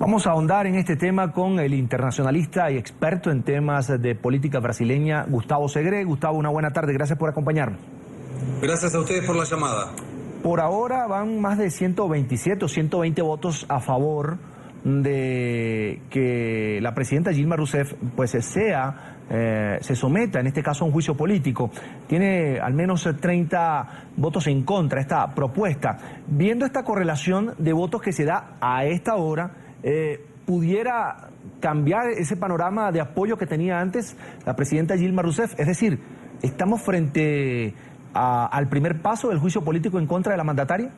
Vamos a ahondar en este tema con el internacionalista y experto en temas de política brasileña, Gustavo Segre. Gustavo, una buena tarde, gracias por acompañarnos. Gracias a ustedes por la llamada. Por ahora van más de 127 o 120 votos a favor de que la presidenta Dilma Rousseff pues se someta en este caso a un juicio político. Tiene al menos 30 votos en contra esta propuesta. Viendo esta correlación de votos que se da a esta hora, ¿pudiera cambiar ese panorama de apoyo que tenía antes la presidenta Dilma Rousseff? Es decir, ¿estamos frente al primer paso del juicio político en contra de la mandataria?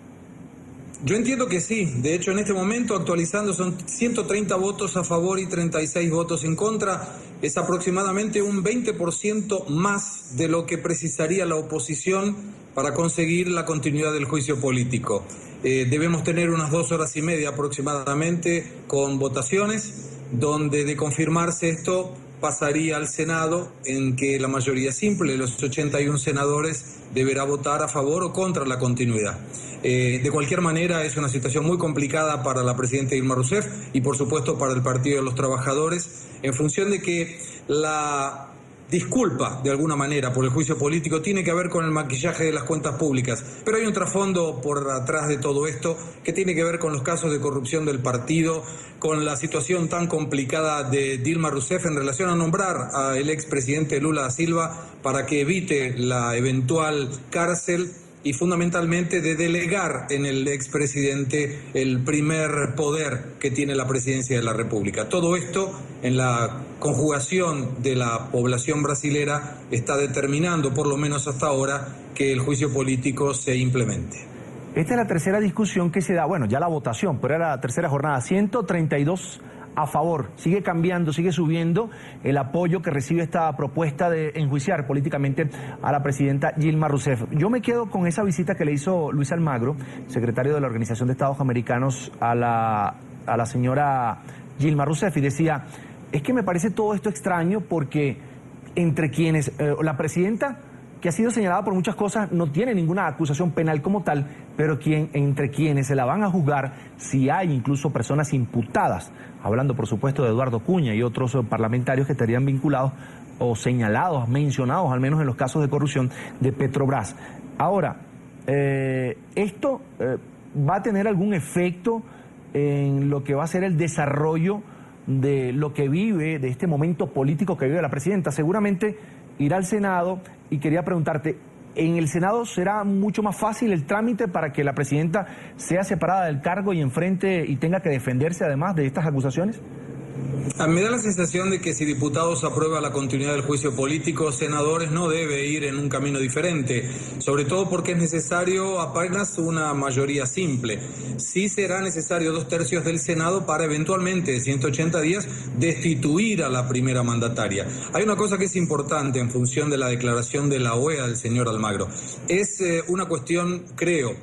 Yo entiendo que sí. De hecho, en este momento, actualizando, son 130 votos a favor y 36 votos en contra. Es aproximadamente un 20% más de lo que precisaría la oposición para conseguir la continuidad del juicio político. Debemos tener unas 2 horas y media aproximadamente con votaciones, donde de confirmarse esto pasaría al Senado, en que la mayoría simple, los 81 senadores, deberá votar a favor o contra la continuidad. De cualquier manera, es una situación muy complicada para la presidenta Dilma Rousseff y, por supuesto, para el Partido de los Trabajadores, en función de que la disculpa, de alguna manera, por el juicio político tiene que ver con el maquillaje de las cuentas públicas. Pero hay un trasfondo por atrás de todo esto que tiene que ver con los casos de corrupción del partido, con la situación tan complicada de Dilma Rousseff en relación a nombrar al expresidente Lula da Silva para que evite la eventual cárcel, y fundamentalmente de delegar en el expresidente el primer poder que tiene la presidencia de la República. Todo esto, en la conjugación de la población brasilera, está determinando, por lo menos hasta ahora, que el juicio político se implemente. Esta es la tercera discusión que se da, bueno, ya la votación, pero era la tercera jornada, 132 a favor. Sigue cambiando, sigue subiendo el apoyo que recibe esta propuesta de enjuiciar políticamente a la presidenta Dilma Rousseff. Yo me quedo con esa visita que le hizo Luis Almagro, secretario de la Organización de Estados Americanos, a la señora Dilma Rousseff, y decía, es que me parece todo esto extraño porque entre quienes, la presidenta, que ha sido señalada por muchas cosas, no tiene ninguna acusación penal como tal, pero entre quienes se la van a juzgar, si hay incluso personas imputadas, hablando por supuesto de Eduardo Cunha y otros parlamentarios que estarían vinculados o señalados, mencionados al menos en los casos de corrupción de Petrobras. Ahora, ¿esto va a tener algún efecto en lo que va a ser el desarrollo de lo que vive, de este momento político que vive la presidenta? Seguramente irá al Senado, y quería preguntarte, ¿en el Senado será mucho más fácil el trámite para que la presidenta sea separada del cargo y enfrente y tenga que defenderse además de estas acusaciones? Me da la sensación de que si diputados aprueba la continuidad del juicio político, senadores no debe ir en un camino diferente, sobre todo porque es necesario apenas una mayoría simple. Sí será necesario 2/3 del Senado para eventualmente, de 180 días, destituir a la primera mandataria. Hay una cosa que es importante en función de la declaración de la OEA del señor Almagro. Es una cuestión, creo,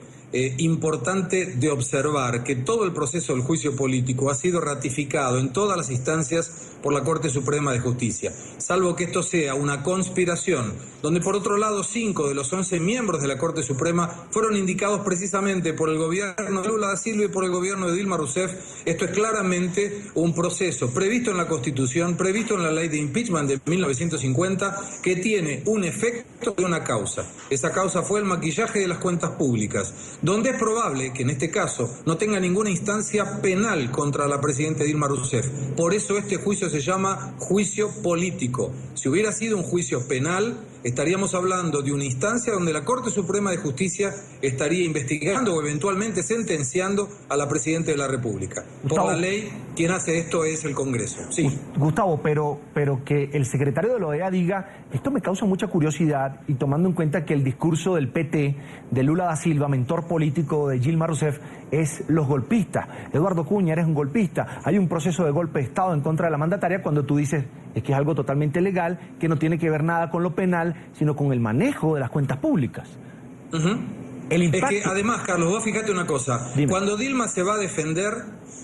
importante de observar que todo el proceso del juicio político ha sido ratificado en todas las instancias por la Corte Suprema de Justicia, salvo que esto sea una conspiración, donde por otro lado 5 de los 11 miembros de la Corte Suprema fueron indicados precisamente por el gobierno de Lula da Silva y por el gobierno de Dilma Rousseff. Esto es claramente un proceso previsto en la Constitución, previsto en la ley de impeachment de 1950, que tiene un efecto y una causa. Esa causa fue el maquillaje de las cuentas públicas, donde es probable que en este caso no tenga ninguna instancia penal contra la presidenta Dilma Rousseff. Por eso este juicio se llama juicio político. Si hubiera sido un juicio penal, estaríamos hablando de una instancia donde la Corte Suprema de Justicia estaría investigando o eventualmente sentenciando a la presidenta de la República. Gustavo, por la ley, quien hace esto es el Congreso. Sí. Gustavo, pero que el secretario de la OEA diga, esto me causa mucha curiosidad, y tomando en cuenta que el discurso del PT, de Lula da Silva, mentor político de Dilma Rousseff, es los golpistas. Eduardo Cunha, eres un golpista. Hay un proceso de golpe de Estado en contra de la mandataria, cuando tú dices, es que es algo totalmente legal, que no tiene que ver nada con lo penal, sino con el manejo de las cuentas públicas. El impacto... Es que además, Carlos, vos fíjate una cosa. Dime. Cuando Dilma se va a defender,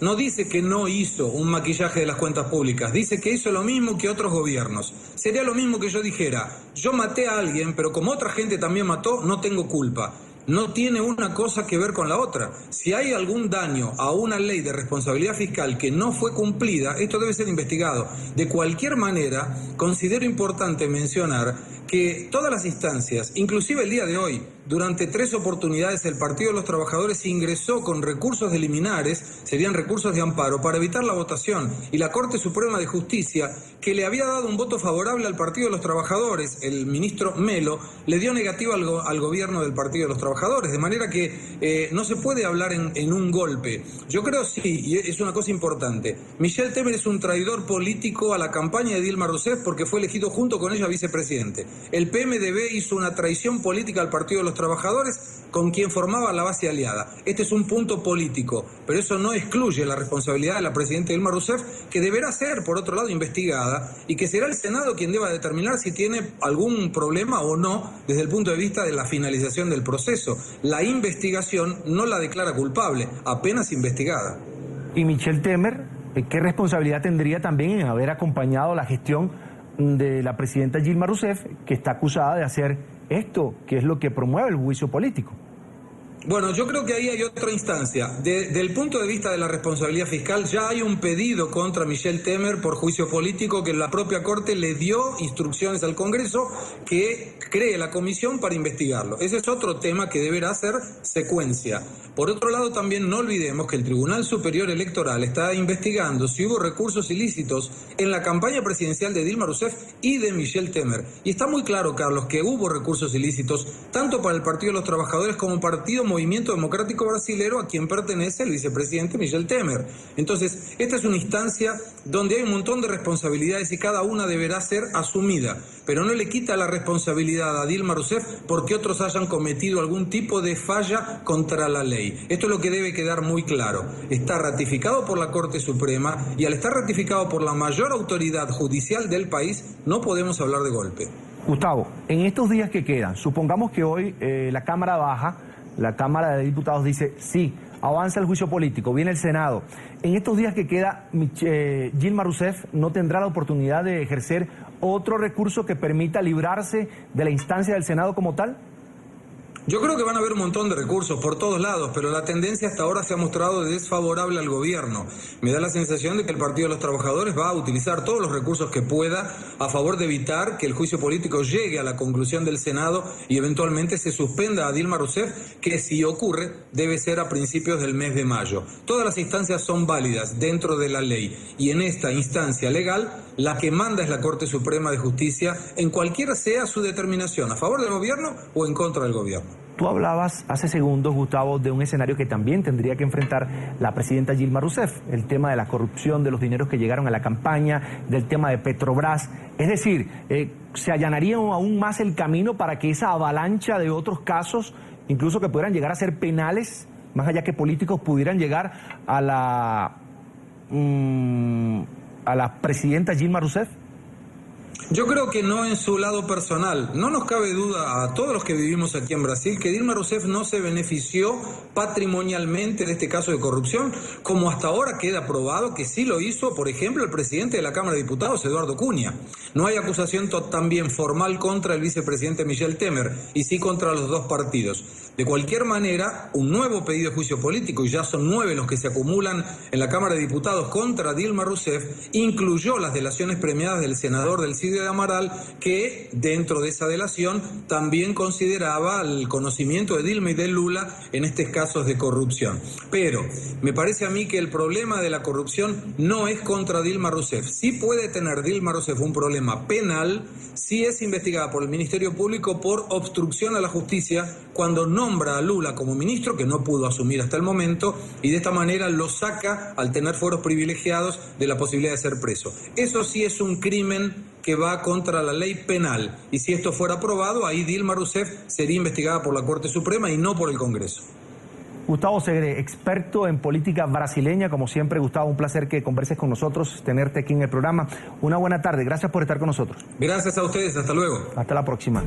no dice que no hizo un maquillaje de las cuentas públicas, dice que hizo lo mismo que otros gobiernos. Sería lo mismo que yo dijera, yo maté a alguien, pero como otra gente también mató, no tengo culpa. no tiene una cosa que ver con la otra. Si hay algún daño a una ley de responsabilidad fiscal que no fue cumplida, esto debe ser investigado. De cualquier manera, considero importante mencionar que todas las instancias, inclusive el día de hoy, durante 3 oportunidades el Partido de los Trabajadores ingresó con recursos de liminares, serían recursos de amparo, para evitar la votación. Y la Corte Suprema de Justicia, que le había dado un voto favorable al Partido de los Trabajadores, el ministro Melo, le dio negativo al gobierno del Partido de los Trabajadores. De manera que no se puede hablar en un golpe. Yo creo sí, y es una cosa importante, Michel Temer es un traidor político a la campaña de Dilma Rousseff porque fue elegido junto con ella vicepresidente. El PMDB hizo una traición política al Partido de los Trabajadores con quien formaba la base aliada. Este es un punto político, pero eso no excluye la responsabilidad de la presidenta Dilma Rousseff, que deberá ser, por otro lado, investigada y que será el Senado quien deba determinar si tiene algún problema o no desde el punto de vista de la finalización del proceso. La investigación no la declara culpable, apenas investigada. ¿Y Michel Temer, qué responsabilidad tendría también en haber acompañado la gestión de la presidenta Dilma Rousseff, que está acusada de hacer esto, que es lo que promueve el juicio político? Bueno, yo creo que ahí hay otra instancia. Desde el punto de vista de la responsabilidad fiscal, ya hay un pedido contra Michel Temer por juicio político que la propia Corte le dio instrucciones al Congreso que cree la comisión para investigarlo. Ese es otro tema que deberá ser secuencia. Por otro lado, también no olvidemos que el Tribunal Superior Electoral está investigando si hubo recursos ilícitos en la campaña presidencial de Dilma Rousseff y de Michel Temer. Y está muy claro, Carlos, que hubo recursos ilícitos tanto para el Partido de los Trabajadores como Partido Movimiento Democrático Brasilero, a quien pertenece el vicepresidente Michel Temer. Entonces, esta es una instancia donde hay un montón de responsabilidades y cada una deberá ser asumida, pero no le quita la responsabilidad a Dilma Rousseff porque otros hayan cometido algún tipo de falla contra la ley. Esto es lo que debe quedar muy claro. Está ratificado por la Corte Suprema y al estar ratificado por la mayor autoridad judicial del país, no podemos hablar de golpe. Gustavo, en estos días que quedan, supongamos que hoy la Cámara baja, la Cámara de Diputados dice sí, avanza el juicio político, viene el Senado. En estos días que queda, Dilma Rousseff no tendrá la oportunidad de ejercer otro recurso que permita librarse de la instancia del Senado como tal. Yo creo que van a haber un montón de recursos por todos lados, pero la tendencia hasta ahora se ha mostrado desfavorable al gobierno. Me da la sensación de que el Partido de los Trabajadores va a utilizar todos los recursos que pueda a favor de evitar que el juicio político llegue a la conclusión del Senado y eventualmente se suspenda a Dilma Rousseff, que si ocurre debe ser a principios del mes de mayo. Todas las instancias son válidas dentro de la ley y en esta instancia legal la que manda es la Corte Suprema de Justicia en cualquiera sea su determinación, a favor del gobierno o en contra del gobierno. Tú hablabas hace segundos, Gustavo, de un escenario que también tendría que enfrentar la presidenta Dilma Rousseff, el tema de la corrupción, de los dineros que llegaron a la campaña, del tema de Petrobras. Es decir, se allanaría aún más el camino para que esa avalancha de otros casos, incluso que pudieran llegar a ser penales, más allá que políticos, pudieran llegar a la presidenta Dilma Rousseff. Yo creo que no en su lado personal. No nos cabe duda a todos los que vivimos aquí en Brasil que Dilma Rousseff no se benefició patrimonialmente de este caso de corrupción, como hasta ahora queda probado que sí lo hizo, por ejemplo, el presidente de la Cámara de Diputados, Eduardo Cunha. No hay acusación también formal contra el vicepresidente Michel Temer, y sí contra los dos partidos. De cualquier manera, un nuevo pedido de juicio político, y ya son 9 los que se acumulan en la Cámara de Diputados contra Dilma Rousseff, incluyó las delaciones premiadas del senador del CID de Amaral, que dentro de esa delación también consideraba el conocimiento de Dilma y de Lula en estos casos de corrupción. Pero me parece a mí que el problema de la corrupción no es contra Dilma Rousseff. Sí puede tener Dilma Rousseff un problema penal si es investigada por el Ministerio Público por obstrucción a la justicia cuando nombra a Lula como ministro, que no pudo asumir hasta el momento, y de esta manera lo saca, al tener fueros privilegiados, de la posibilidad de ser preso. Eso sí es un crimen que va contra la ley penal, y si esto fuera aprobado, ahí Dilma Rousseff sería investigada por la Corte Suprema y no por el Congreso. Gustavo Segre, experto en política brasileña, como siempre. Gustavo, un placer que converses con nosotros, tenerte aquí en el programa. Una buena tarde, gracias por estar con nosotros. Gracias a ustedes, hasta luego. Hasta la próxima.